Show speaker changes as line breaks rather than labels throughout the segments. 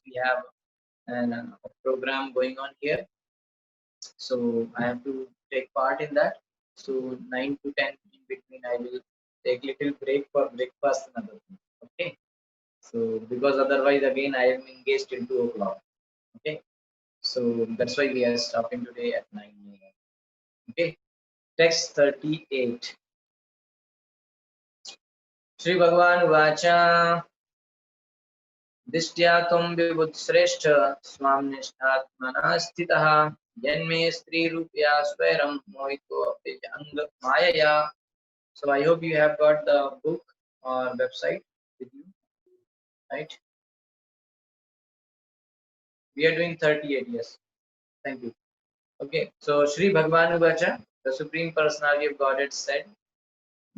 we have a program going on here, so I have to take part in that. So 9 to 10 in between, I will take little break for breakfast and other things. Okay. So because otherwise again I am engaged till 2 o'clock. Okay. So that's why we are stopping today at 9 a.m. Okay. Text 38. Shri Bhagavan Vacha दिष्ट्या त्वं विबुधश्रेष्ठ स्वाम्निष्ठात्मना स्थितः जन्मे स्त्रीरूपया स्वैरं मोहितोऽपि अंग मायया. So I hope you have got the book or website with you, right? We are doing 38, yes. Thank you. Okay, so Sri Bhagavan Vacha, the Supreme Personality of Godhead said,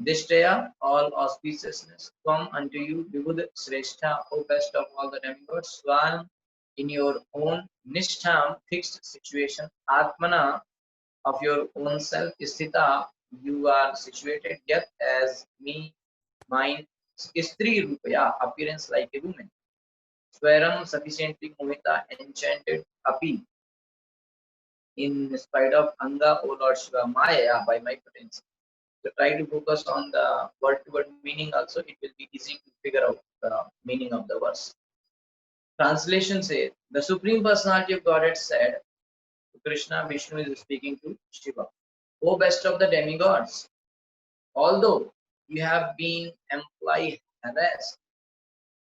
Dishtaya, all auspiciousness, come unto you, Vibhuda Srestha, O best of all the demigods, Swan, in your own Nishtham, fixed situation, Atmana, of your own self, Sthita, you are situated, yet as me, mine, Istri Rupaya, appearance like a woman, Swaram, sufficiently Mohita, enchanted, Api, in spite of Anga, O Lord Shiva, Maya, by my potency. So try to focus on the word-to-word meaning also. It will be easy to figure out the meaning of the verse. Translation says, the Supreme Personality of Godhead said to Krishna, Vishnu is speaking to Shiva, O best of the demigods, although you have been implied harassed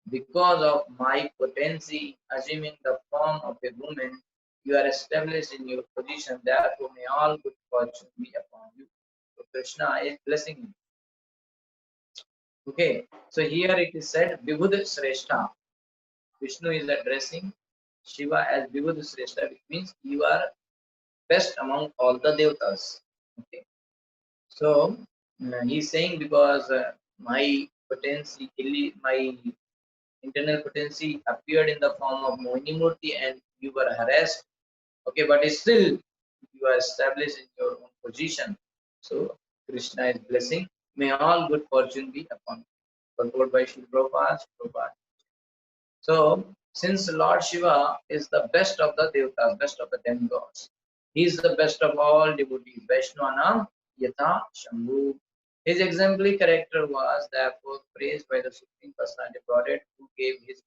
because of my potency, assuming the form of a woman, you are established in your position, therefore may all good fortune be upon you. So Krishna is blessing you. Okay, so here it is said Vibhud Sreshta. Vishnu is addressing Shiva as Vibhud Sreshta, which means you are best among all the devatas. Okay, so he's saying because my potency, my internal potency appeared in the form of Mohini Murti and you were harassed. Okay, but still you are established in your own position. So Krishna is blessing. May all good fortune be upon you. Controlled by Sri Prabhupada. So, since Lord Shiva is the best of the devatas, best of the demigods, he is the best of all devotees. Vaishnavanam Yatha Shambhu. His exemplary character was therefore praised by the Supreme Personality of Godhead, who gave his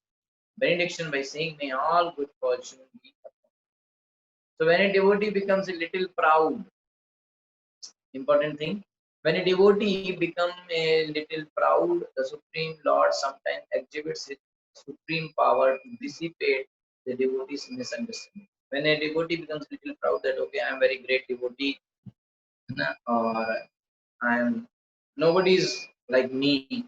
benediction by saying, May all good fortune be upon you. So, when a devotee becomes a little proud, important thing, when a devotee becomes a little proud, the Supreme Lord sometimes exhibits his supreme power to dissipate the devotee's misunderstanding. When a devotee becomes a little proud that okay, I am very great devotee, or I am nobody is like me,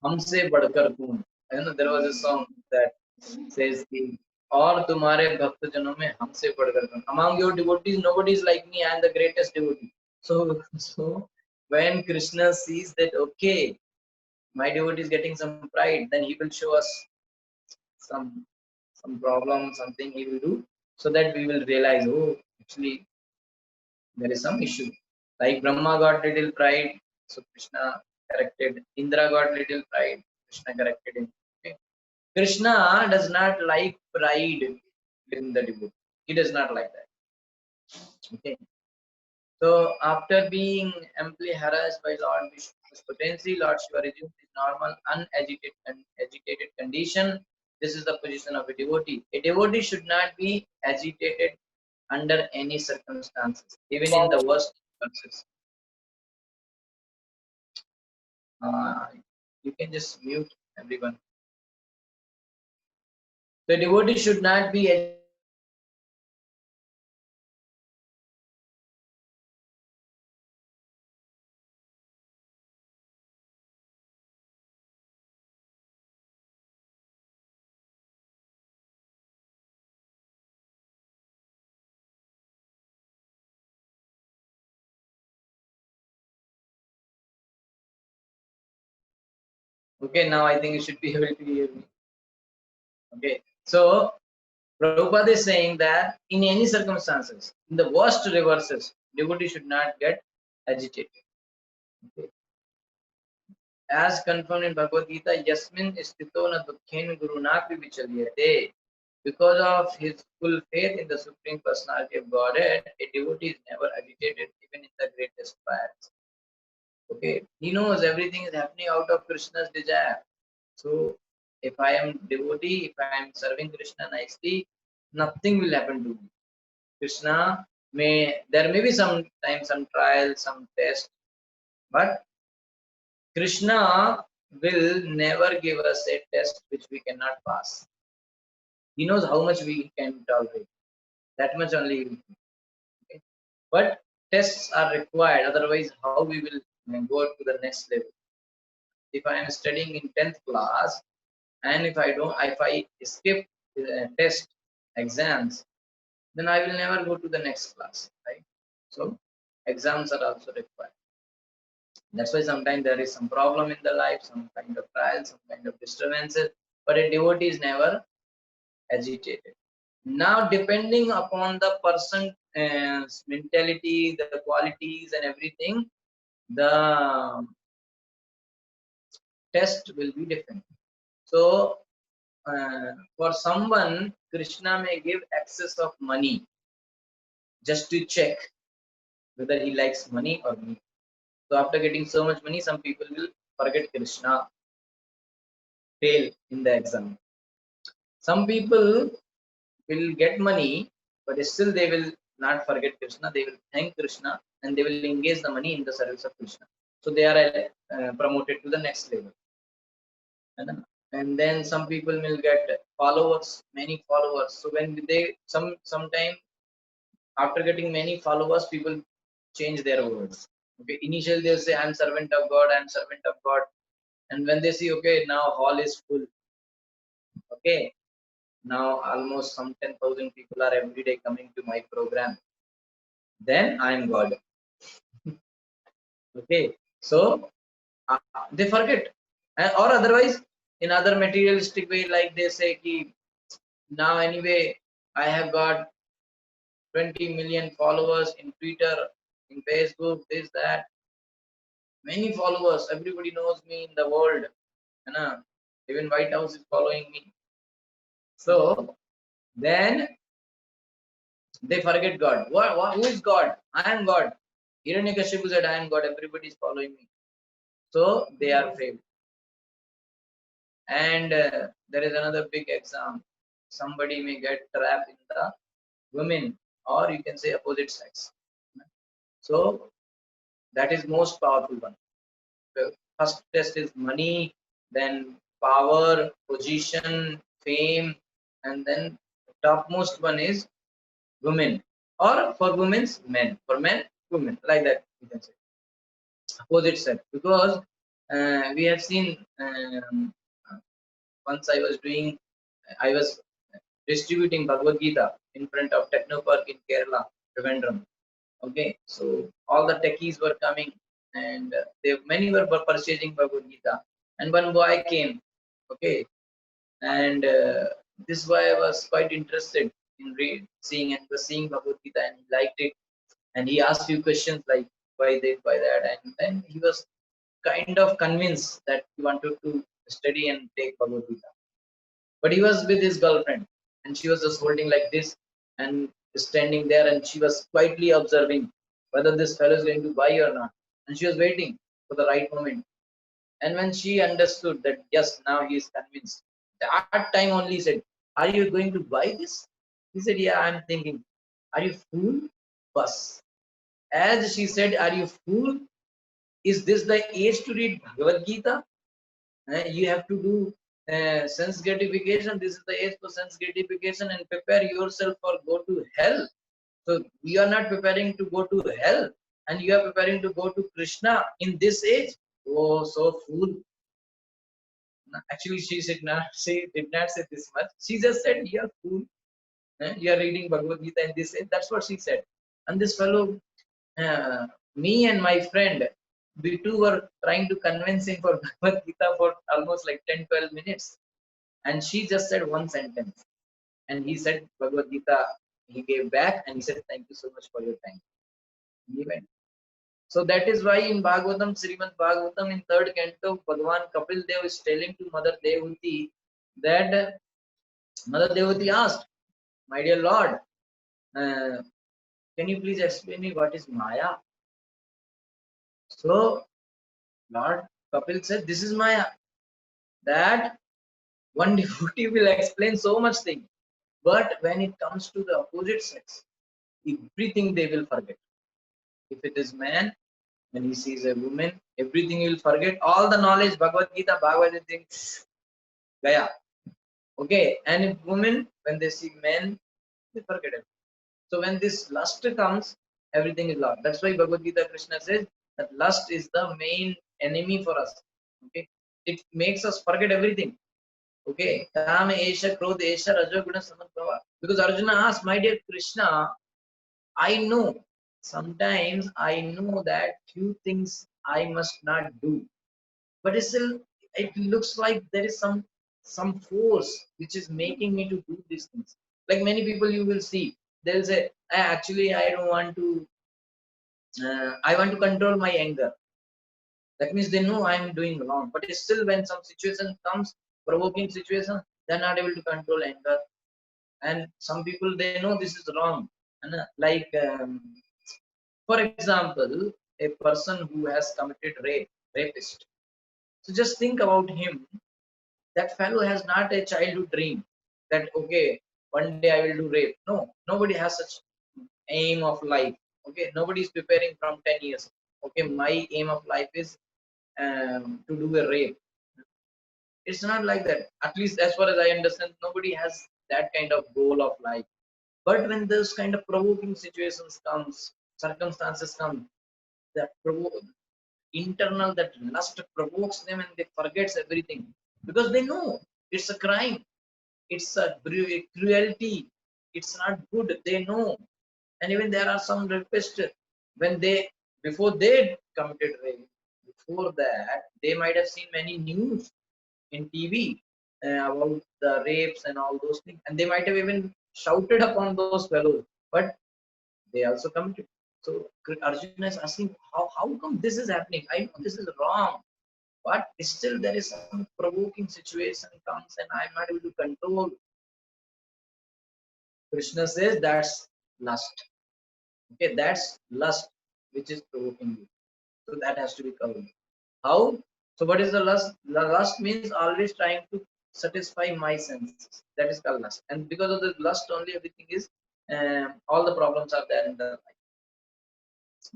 हमसे बढ़कर कौन, है ना? There was a song that says कि और तुम्हारे भक्त जनों में हमसे बढ़कर कौन, among your devotees nobody is like me, I am the greatest devotee. So when Krishna sees that okay, my devotee is getting some pride, then he will show us some problem, something he will do, so that we will realize, oh, actually there is some issue. Like Brahma got little pride, so Krishna corrected. Indra got little pride, Krishna corrected him. Okay. Krishna does not like pride in the devotee. He does not like that. Okay. So after being amply harassed by Lord Vishnu's potency, Lord Shiva resumed his normal, unagitated condition. This is the position of a devotee. A devotee should not be agitated under any circumstances, even in the worst circumstances. You can just mute everyone. The devotee should not be agitated under any circumstances, even in the worst circumstances. Okay, now I think you should be able to hear me. Okay, so Prabhupada is saying that in any circumstances, in the worst reverses, devotee should not get agitated. Okay. as confirmed in Bhagavad Gita, Yasmin Stito na Dukhen Gurunapi Vichalyate. Because of his full faith in the Supreme Personality of Godhead, a devotee is never agitated even in the greatest trials. Okay, he knows everything is happening out of Krishna's desire. So, if I am devotee, if I am serving Krishna nicely, nothing will happen to me. Krishna there may be some trial, some test, but Krishna will never give us a test which we cannot pass. He knows how much we can tolerate. That much only. Okay? But tests are required. Otherwise, how we will go to the next level? If I am studying in 10th class, and if I skip the test exams, then I will never go to the next class, right? So exams are also required. That's why sometimes there is some problem in the life, some kind of trial, some kind of disturbances, but a devotee is never agitated. Now, depending upon the person's mentality, the qualities, and everything, the test will be different. So, for someone, Krishna may give excess of money just to check whether he likes money or me. So, after getting so much money, some people will forget Krishna, fail in the exam. Some people will get money, but still they will not forget Krishna. They will thank Krishna and they will engage the money in the service of Krishna. So they are promoted to the next level. And then some people will get followers, many followers. So when they sometime after getting many followers, people change their words. Okay, initially they'll say, "I'm servant of God. I'm servant of God," and when they see, okay, now hall is full. Okay, now almost some 10,000 people are every day coming to my program. Then I am God. Okay, so they forget, or otherwise in other materialistic way, like they say, ki, now anyway I have got 20 million followers in Twitter, in Facebook, this that, many followers. Everybody knows me in the world, you know, even White House is following me. So then they forget God. Who is God? I am God. Hiranyakashipu said, I am God. Everybody is following me. So they are failed. And there is another big example. Somebody may get trapped in the women, or you can say opposite sex. So that is most powerful one. The first test is money, then power, position, fame, and then the topmost one is women, or for women's men, for men women, like that you can say opposite sex. Because we have seen once I was distributing Bhagavad Gita in front of Technopark in Kerala, Trivandrum. Okay, so all the techies were coming, and many were purchasing Bhagavad Gita. And one boy came, okay, and this boy was quite interested in seeing and was seeing Bhagavad Gita, and he liked it. And he asked few questions like why this, why that, and then he was kind of convinced that he wanted to study and take Bhagavad Gita. But he was with his girlfriend, and she was just holding like this and standing there, and she was quietly observing whether this fellow is going to buy or not. And she was waiting for the right moment. And when she understood that yes, now he is convinced, that time only said, "Are you going to buy this?" He said, "Yeah, I'm thinking." "Are you fool?" Bus. As she said, "Are you fool? Is this the age to read Bhagavad Gita? You have to do sense gratification. This is the age for sense gratification, and prepare yourself for go to hell. So you are not preparing to go to hell, and you are preparing to go to Krishna in this age. Oh, so fool." Actually, she did not say this much. She just said, "You are fool. You are reading Bhagavad Gita in this age." That's what she said. And this fellow, me and my friend, we two were trying to convince him for Bhagavad Gita for almost like 10-12 minutes. And she just said one sentence. And he said Bhagavad Gita, he gave back and he said, "Thank you so much for your time." And he went. So that is why in Bhagavatam, Srimad Bhagavatam, in third canto, Bhagavan Kapil Dev is telling to Mother Devati that Mother Devati asked, "My dear Lord, uh, can you please explain me what is Maya?" So Lord Kapil said, "This is Maya." That one devotee will explain so much thing, but when it comes to the opposite sex, everything they will forget. If it is man, when he sees a woman, everything he will forget. All the knowledge, Bhagavad Gita, Bhagavad Gita, Gaya. Okay, and if women, when they see men, they forget it. So when this lust comes, everything is lost. That's why Bhagavad Gita Krishna says that lust is the main enemy for us. Okay, it makes us forget everything. Okay, Kama Esha, Krodha Esha, Rajoguna Samadbhava. Because Arjuna asked, my dear Krishna, I know, sometimes I know that few things I must not do, but still it looks like there is some force which is making me to do these things. Like many people you will see, they'll say, actually I don't want to, I want to control my anger. That means they know I am doing wrong, but still when some situation comes, provoking situation, they're not able to control anger. And some people, they know this is wrong. And like for example, a person who has committed rapist, so just think about him. That fellow has not a childhood dream that okay, one day I will do rape. No, nobody has such aim of life. Okay, nobody is preparing from 10 years. Okay, my aim of life is to do a rape. It's not like that. At least as far as I understand, nobody has that kind of goal of life. But when those kind of provoking situations comes, circumstances come, that internal, that lust provokes them and they forgets everything, because they know it's a crime, it's a cruelty, it's not good, they know. And even there are some rapists, when they, before they committed rape, before that they might have seen many news in TV about the rapes and all those things, and they might have even shouted upon those fellows, but they also committed. So Arjuna is asking, how come this is happening? I know this is wrong, but still there is some provoking situation comes and I'm not able to control. Krishna says that's lust. Okay, that's lust which is provoking you. So that has to be covered. How? So what is the lust? The lust means always trying to satisfy my senses. That is called lust. And because of the lust only, everything is all the problems are there in the life.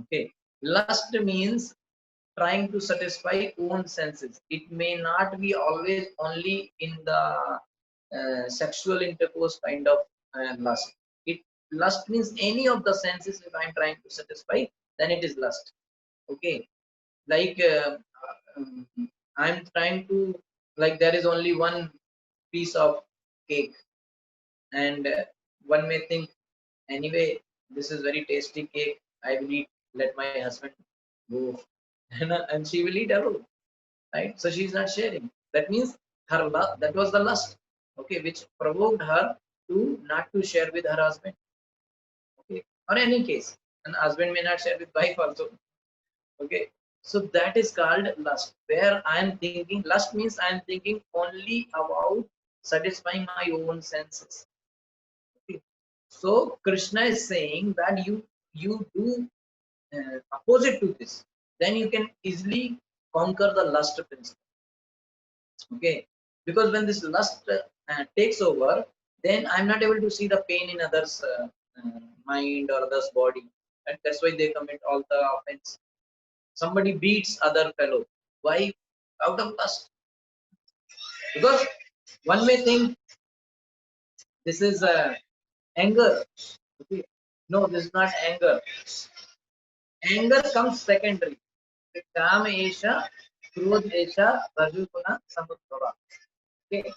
Okay. Lust means trying to satisfy own senses. It may not be always only in the sexual intercourse kind of lust. It lust means any of the senses. If I'm trying to satisfy, then it is lust. Okay, like um, I'm trying to, like there is only one piece of cake, and one may think, anyway, this is very tasty cake. I will eat. Let my husband go, and she will eat alone, right? So she's not sharing. That means her lust, that was the lust, okay, which provoked her to not to share with her husband, okay, or any case, and husband may not share with wife also, okay. So that is called lust, where I am thinking. Lust means I am thinking only about satisfying my own senses, okay. So Krishna is saying that you do opposite to this, then you can easily conquer the lust principle. Okay, because when this lust takes over, then I'm not able to see the pain in others mind or others body, and that's why they commit all the offense. Somebody beats other fellow, why? Out of lust. Because one may think this is anger. Okay, no, this is not anger. Anger comes secondary. Kama esha, krodh esha, rajoguna samudbhava. Okay,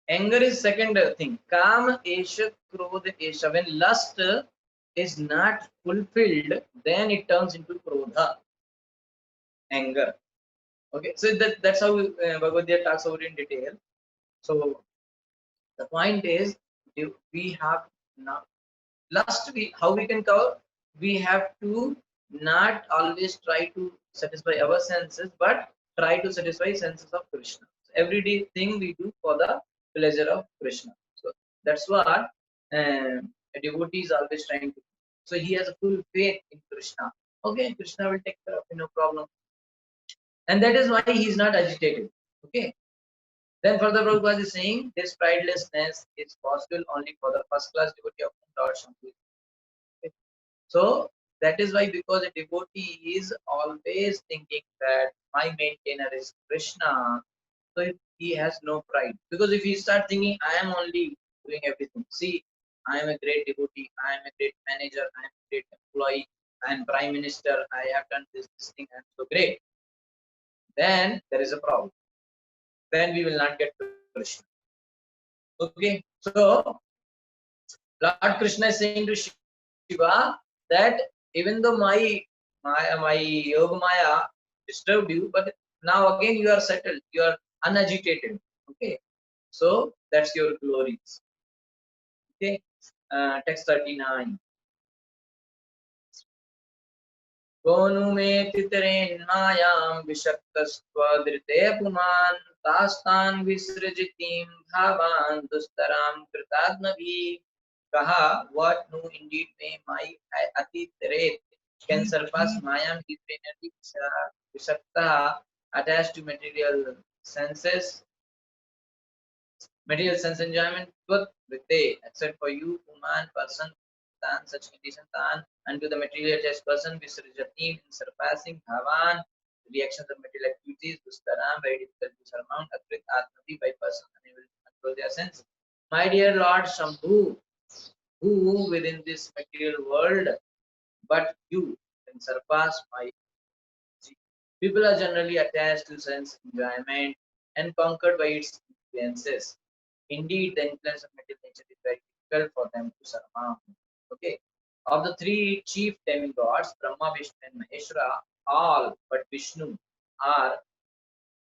anger is second thing. Kama esha, krodh esha. When lust is not fulfilled, then it turns into krodha, anger. Okay, so that's how Bhagavad Gita talks about in detail. So the point is, we have now last we how we can cover, we have to not always try to satisfy our senses, but try to satisfy senses of Krishna. So everyday thing we do for the pleasure of Krishna. So that's what a devotee is always trying to do. So he has a full faith in Krishna. Okay, Krishna will take care of you, no problem. And that is why he is not agitated. Okay. Then further Prabhupada is saying this pridelessness is possible only for the first class devotee of Lord Shambhu. Okay. So that is why, because a devotee is always thinking that my maintainer is Krishna, so he has no pride. Because if he start thinking I am only doing everything, see, I am a great devotee, I am a great manager, I am a great employee, I am prime minister, I have done this thing, I am so great, then there is a problem. Then we will not get to Krishna. Okay, so Lord Krishna is saying to Shiva that even though my Yoga Maya disturbed you, but now again you are settled, you are unagitated. Okay, so that's your glories. Okay, text 39. Konume titren mayam vishaktastvadrite puman tastan visrajitim bhavan dustaram kritatnavi kaha, what no indeed may my atitret can surpass mayam energy vishakta attached to material sense enjoyment, but with they, except for you, human person, tan such condition tan, and to the material attached person, visrajatim in surpassing bhavan, reactions of material activities, dustaram, very difficult to surmount, akrit atmavi by person unable to control their senses. My dear Lord Shambhu, who within this material world, but you can surpass my energy. People are generally attached to sense enjoyment and conquered by its influences. Indeed, the influence of material nature is very difficult for them to surmount. Okay. Of the three chief demigods, Brahma, Vishnu, and Maheshwara, all but Vishnu are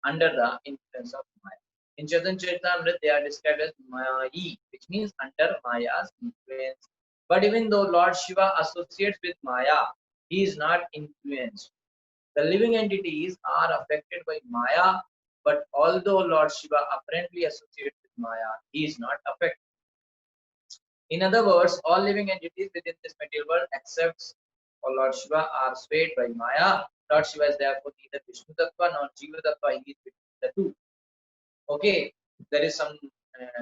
under the influence of Maya. In Chaitanya Charitamrita, they are described as Mayi, which means under Maya's influence. But even though Lord Shiva associates with Maya, he is not influenced. The living entities are affected by Maya, but although Lord Shiva apparently associates with Maya, he is not affected. In other words, all living entities within this material world, except for Lord Shiva, are swayed by Maya. Lord Shiva is therefore neither Vishnu Tattva nor Jiva Tattva, he is between the two. Okay, there is some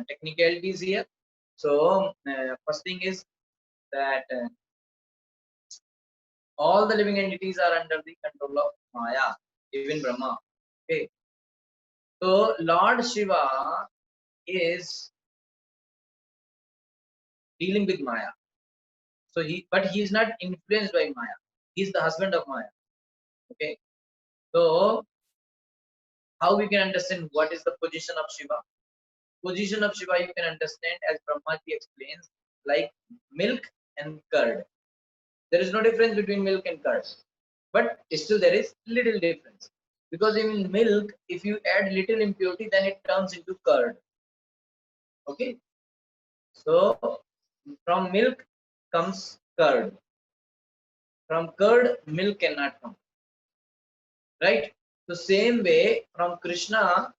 technicalities here. So, first thing is that all the living entities are under the control of Maya, even Brahma. Okay, so Lord Shiva is dealing with Maya. So but he is not influenced by Maya. He is the husband of Maya. Okay, so how we can understand what is the position of Shiva? Position of Shiva you can understand as Brahmaji explains, like milk and curd. There is no difference between milk and curd, but still there is little difference, because in milk, if you add little impurity, then it turns into curd. Okay, so from milk comes curd. From curd, milk cannot come. Right? The same way from Krishna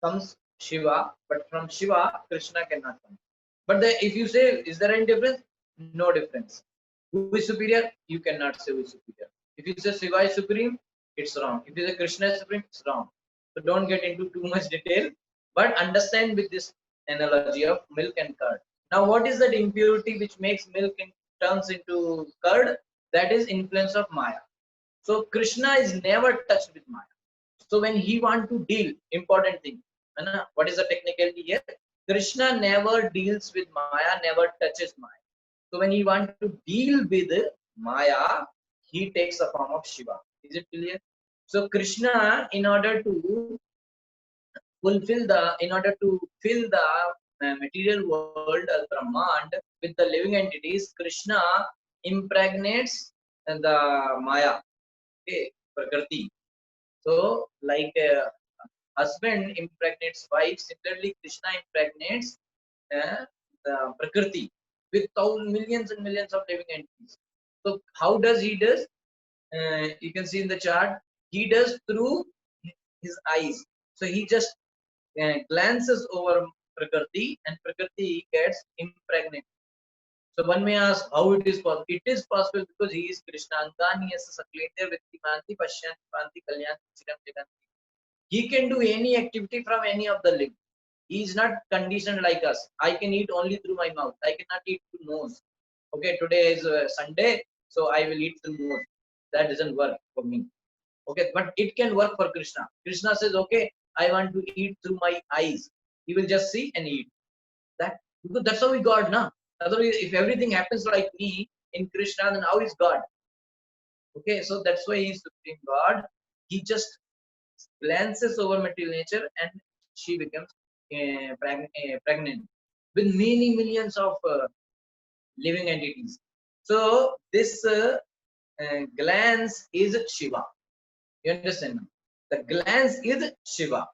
comes Shiva, but from Shiva, Krishna cannot come. But if you say, is there any difference? No difference. Who is superior? You cannot say who is superior. If you say Shiva is supreme, it's wrong. If you say Krishna is supreme, it's wrong. So don't get into too much detail, but understand with this analogy of milk and curd. Now, what is that impurity which makes milk and turns into curd? That is influence of Maya. So Krishna is never touched with Maya. So when he want to deal, important thing, what is the technicality here? Krishna never deals with Maya, never touches Maya. So when he want to deal with Maya, he takes the form of Shiva. Is it clear? So Krishna, in order to fill the material world as Brahmand with the living entities, Krishna impregnates the Maya, okay, Prakriti. So, like husband impregnates wife, similarly Krishna impregnates the Prakriti with millions and millions of living entities. So how does he does? You can see in the chart, he does through his eyes. So he just glances over Prakriti and Prakriti gets impregnated. So one may ask how it is possible. It is possible because he is Krishna. Angani yasa saklete vittimanti pashyanti panti kalyanti chiram jaganti. He can do any activity from any of the limbs. He is not conditioned like us. I can eat only through my mouth. I cannot eat through nose. Okay, today is Sunday, so I will eat through nose. That doesn't work for me. Okay, but it can work for Krishna. Krishna says, okay, I want to eat through my eyes. He will just see and eat. That because that's how we God, na. Otherwise, if everything happens like me in Krishna, then how is God? Okay, so that's why he is Supreme God. He just glances over material nature and she becomes pregnant with many millions of living entities. So this glance is Shiva. You understand? The glance is Shiva.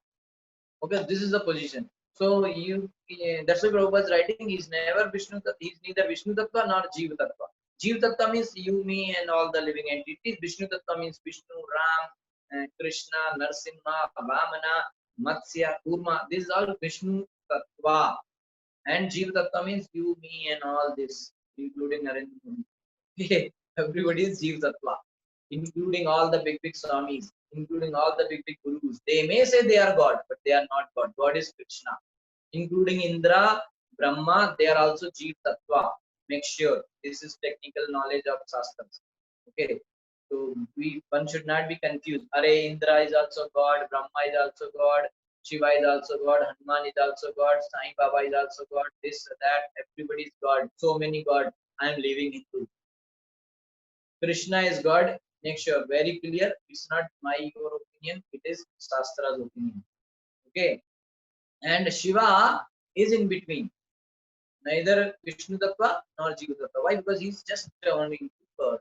Okay, this is the position. So that's why Prabhupada is writing. He's never Vishnu. He's neither Vishnu Tattva nor Jiva Tattva. Jiva Tattva means you, me, and all the living entities. Vishnu Tattva means Vishnu, Ram, Krishna, Narsimha, Vamana, Matsya, Kurma. This is all Vishnu Tattva. And Jiva Tattva means you, me, and all this, including Narendra Modi. Everybody is Jiva Tattva, including all the big Swamis, including all the big gurus. They may say they are God, but they are not God. God is Krishna. Including Indra, Brahma, they are also Jiva Tattva. Make sure this is technical knowledge of Shastras. Okay. So one should not be confused. Are Indra is also God, Brahma is also God, Shiva is also God, Hanuman is also God, Sai Baba is also God, this, that, everybody is God. So many God. I am living into. Krishna is God. Make sure very clear. It's not your opinion. It is Shastra's opinion. Okay. And Shiva is in between. Neither Vishnu Tattva nor Jiva Tattva. Why? Because he's just turning to God.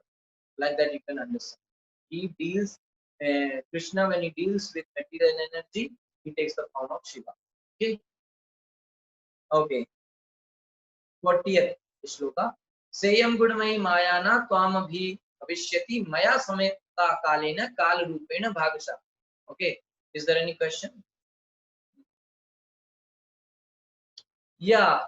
Like that you can understand. He deals, Krishna when he deals with material energy, he takes the form of Shiva. Okay. Okay. 40th shloka. Seyam gudamai mayana twamabhi abhishyati maya sameta kalena kal rupena bhagasha. Okay. Is there any question? Yeah.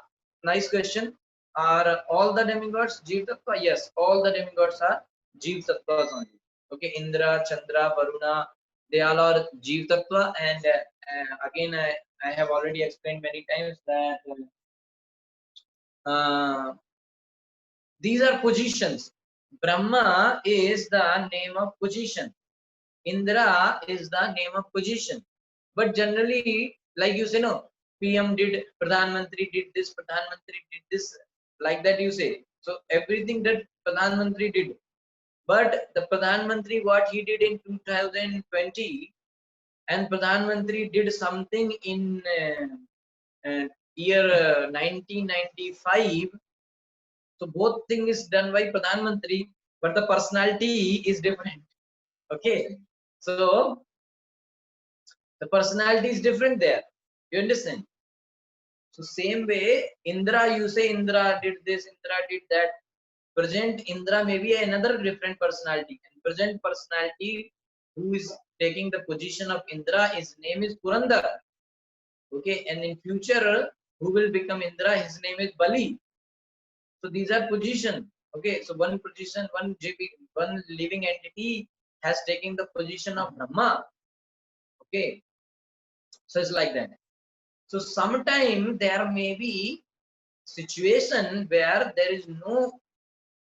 Nice question. Are all the demigods Jeev Tattva? Yes. All the demigods are Jeev Tattvas only. Okay. Indra, Chandra, Varuna, they all are Jeev Tattva. And again, I have already explained many times that these are positions. Brahma is the name of position. Indra is the name of position. But generally, like you say, no, PM did, Pradhan Mantri did this, Pradhan Mantri did this, like that you say. So everything that Pradhan Mantri did. But the Pradhan Mantri, what he did in 2020, and Pradhan Mantri did something in year 1995. So both thing is done by Pradhan Mantri, but the personality is different. Okay, so the personality is different there. You understand? So same way, Indra, you say Indra did this, Indra did that. Present Indra may be another different personality. And present personality who is taking the position of Indra, his name is Purandar. Okay, and in future, who will become Indra? His name is Bali. So these are position. Okay, so one position, one living entity has taken the position of Brahma. Okay, so it's like that. So sometime there may be situation where there is no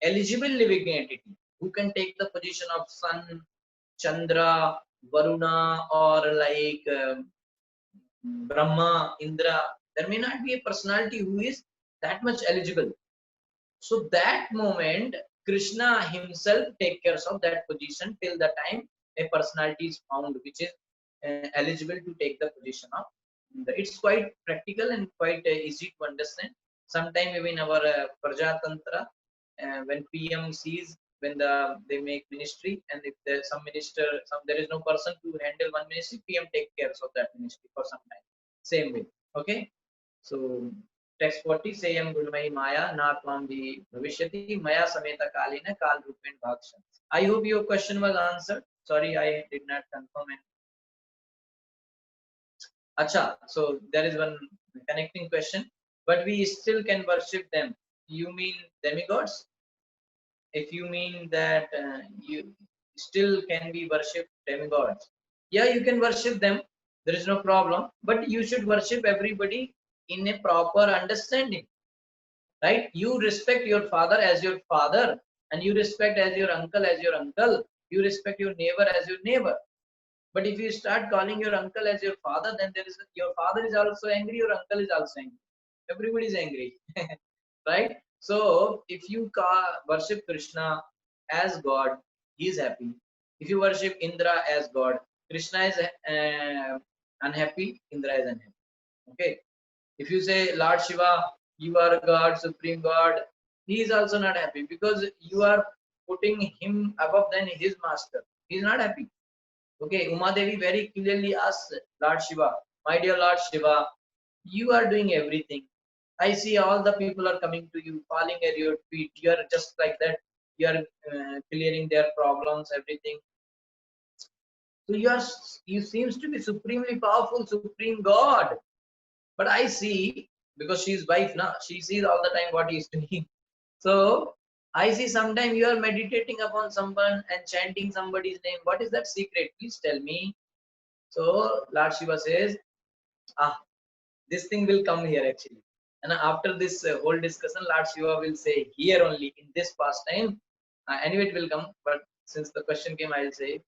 eligible living entity who can take the position of Sun, Chandra, Varuna, or like Brahma, Indra. There may not be a personality who is that much eligible. So that moment, Krishna himself take care of that position till the time a personality is found which is eligible to take the position of. It's quite practical and quite easy to understand. Sometime even our Prajatantra, when PM sees when they make ministry, and if there's some minister, there is no person to handle one ministry, PM take care of that ministry for some time. Same way. Okay. So text 40, Sayam Gurmai Maya na tvam vi bhavishyati Maya sameta kalina kal rupen bhaksha. I hope your question was answered. Sorry, I did not confirm it. Acha, so there is one connecting question. But we still can worship them. You mean demigods? If you mean that you still can be worship demigods, yeah, you can worship them. There is no problem. But you should worship everybody in a proper understanding, right? You respect your father as your father, and you respect as your uncle as your uncle. You respect your neighbor as your neighbor. But if you start calling your uncle as your father, then there is your father is also angry, your uncle is also angry. Everybody is angry, right? So if you worship Krishna as God, he is happy. If you worship Indra as God, Krishna is unhappy, Indra is unhappy. Okay. If you say Lord Shiva, you are God, Supreme God, he is also not happy because you are putting him above than his master. He is not happy. Okay, Uma Devi very clearly asks Lord Shiva, my dear Lord Shiva, you are doing everything. I see all the people are coming to you, falling at your feet. You are just like that. You are clearing their problems, everything. So you seems to be supremely powerful, supreme God. But I see, because she's wife now, she sees all the time what he is doing. So I see sometimes you are meditating upon someone and chanting somebody's name. What is that secret? Please tell me. So Lord Shiva says, ah, this thing will come here actually. And after this whole discussion, Lord Shiva will say here only in this pastime. Anyway, it will come. But since the question came, I will say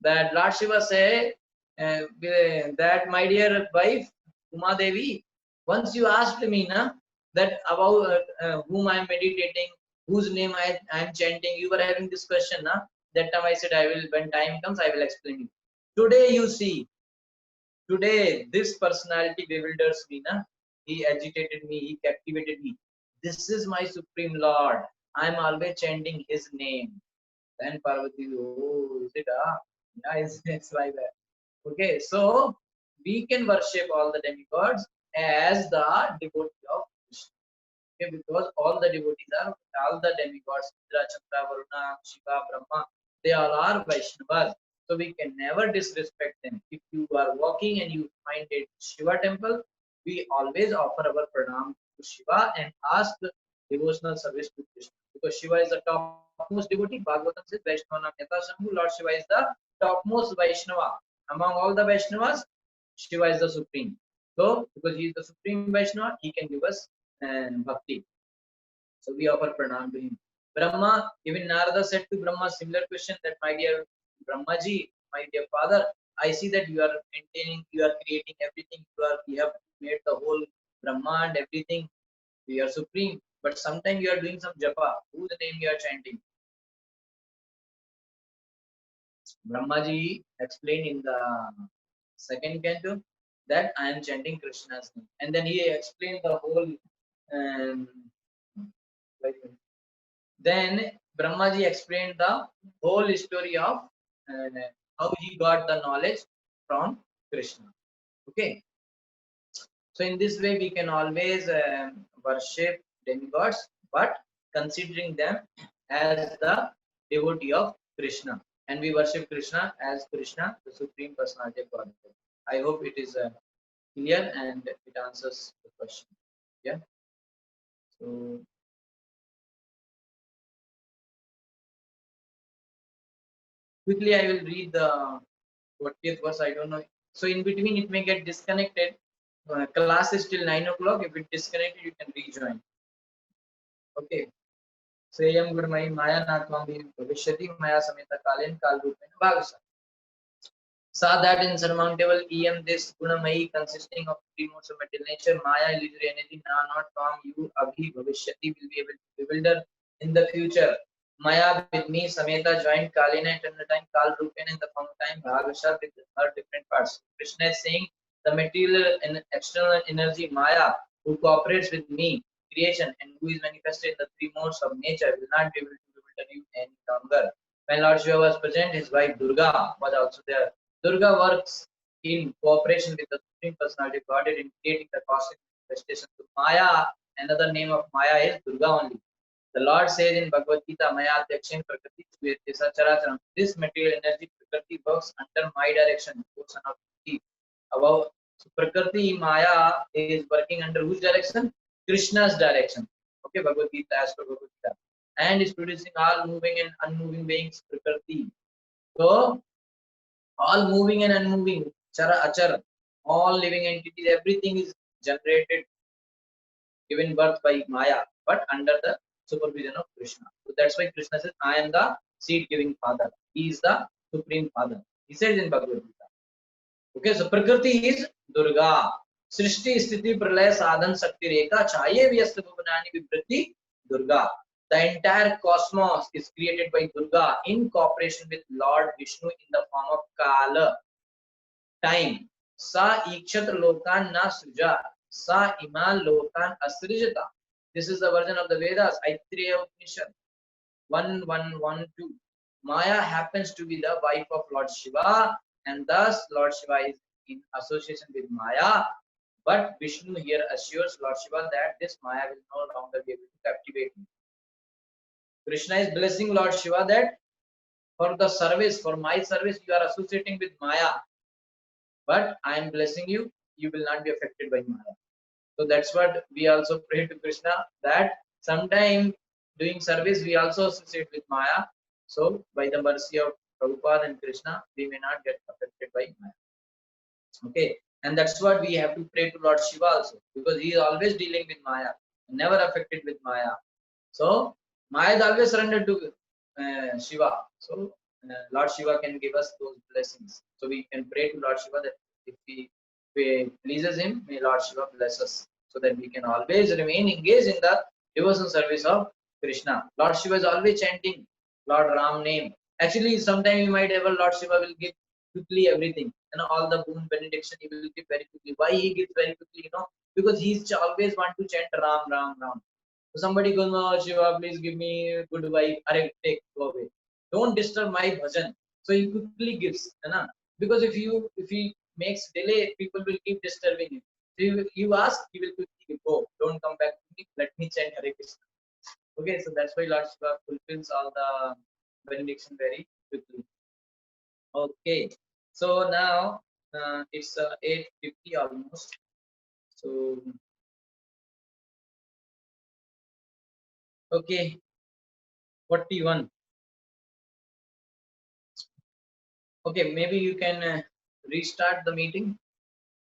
that Lord Shiva say that my dear wife Uma Devi, once you asked me na that about whom I am meditating, whose name I am chanting, you were having this question na. That time I said I will, when time comes, I will explain you. Today you see. Today, this personality bewilders me, na? He agitated me, he captivated me. This is my Supreme Lord. I'm always chanting his name. Then Parvati, oh, is it? Yeah, it's like that. Okay, so we can worship all the demigods as the devotee of Krishna. Okay, because all the devotees are, all the demigods, Indra, Chandra, Varuna, Shiva, Brahma, they all are Vaishnavas. So we can never disrespect them. If you are walking and you find a Shiva temple, we always offer our pranam to Shiva and ask devotional service to Krishna. Because Shiva is the topmost devotee. Bhagavatam says, Vaishnava Yata Shambhu, Lord Shiva is the topmost Vaishnava. Among all the Vaishnavas, Shiva is the supreme. So, because he is the supreme Vaishnava, he can give us bhakti. So we offer pranam to him. Brahma, even Narada said to Brahma similar question that my dear Brahmaji, my dear father, I see that you are maintaining, you are creating everything, you have made the whole Brahma and everything. You are supreme, but sometimes you are doing some japa. Whose name you are chanting? Brahmaji explained in the second canto that I am chanting Krishna's name, and then he explained the whole. Um, like, then Brahmaji explained the whole story of uh, how he got the knowledge from Krishna. Okay, so in this way we can always worship demigods, but considering them as the devotee of Krishna, and we worship Krishna as Krishna, the supreme personality of Godhead. I hope it is clear and it answers the question. Yeah. So quickly I will read the 40th verse. I don't know. So in between it may get disconnected. Class is till 9 o'clock. If it disconnected, you can rejoin. Okay. Sayam Gurmai Maya Natmambi Bhavishyati Maya Sameta Kalin Kalrupena Bhagasa. Saw that insurmountable EM, this Gunamai consisting of three modes of material nature, Maya, illusory energy, Na, not form, you, Abhi, Bhavishyati will be able to bewilder in the future. Maya with me, Sameta joined Kalina eternal time, Kal Rupena in the form of time, Bhagasha with her different parts. Krishna is saying the material and external energy Maya who cooperates with me, creation, and who is manifested in the three modes of nature will not be able to shelter you any longer. When Lord Shiva was present, his wife Durga was also there. Durga works in cooperation with the Supreme Personality of Godhead in creating the cosmic manifestation. So Maya, another name of Maya is Durga only. The Lord says in Bhagavad Gita, Maya Adyakshin Prakriti Suyate Sacharacharam. This material energy Prakriti works under my direction, O son of Prakriti. Above, so Prakriti Maya is working under whose direction? Krishna's direction. Okay, Bhagavad Gita, as per Bhagavad Gita. And is producing all moving and unmoving beings, Prakriti. So, all moving and unmoving, Chara Achara, all living entities, everything is generated, given birth by Maya, but under the supervision of Krishna. So that's why Krishna says, I am the seed giving father. He is the supreme father. He says in Bhagavad Gita. Okay, so Prakriti is Durga. Srishti Sthiti Pralaya Sadhan Sakti Rekha Chaye Vyasta Bhuvanani Vibrati Durga. The entire cosmos is created by Durga in cooperation with Lord Vishnu in the form of Kala, time. Sa Ikshatra Lokan Na Sruja. Sa Imal Lokan Asrijata. This is the version of the Vedas, Aitreya Upanishad 1112. Maya happens to be the wife of Lord Shiva, and thus Lord Shiva is in association with Maya. But Vishnu here assures Lord Shiva that this Maya will no longer be able to captivate me. Krishna is blessing Lord Shiva that for the service, for my service, you are associating with Maya. But I am blessing you, you will not be affected by Maya. So that's what we also pray to Krishna, that sometime doing service we also associate with Maya. So by the mercy of Prabhupada and Krishna, we may not get affected by Maya. Okay, and that's what we have to pray to Lord Shiva also, because he is always dealing with Maya, never affected with Maya. So Maya is always surrendered to Shiva. So Lord Shiva can give us those blessings. So we can pray to Lord Shiva that if we pleases him, may Lord Shiva bless us, so that we can always remain engaged in the devotion service of Krishna. Lord Shiva is always chanting Lord Ram name. Actually, sometime you might ever Lord Shiva will give quickly everything, all the boon benediction he will give very quickly. Why he gives very quickly? Because he's always want to chant Ram, Ram, Ram. So somebody goes, no, Shiva, please give me a good wife. Arre, take, go away. Don't disturb my bhajan. So he quickly gives, because if he makes delay, people will keep disturbing him. So you ask, he will quickly go. Don't come back to me. Let me chant Hare Krishna. Okay, so that's why Lord Shiva fulfills all the benediction very quickly. Okay, so now it's 8:50 almost. So okay, 41. Okay, maybe you can restart the meeting.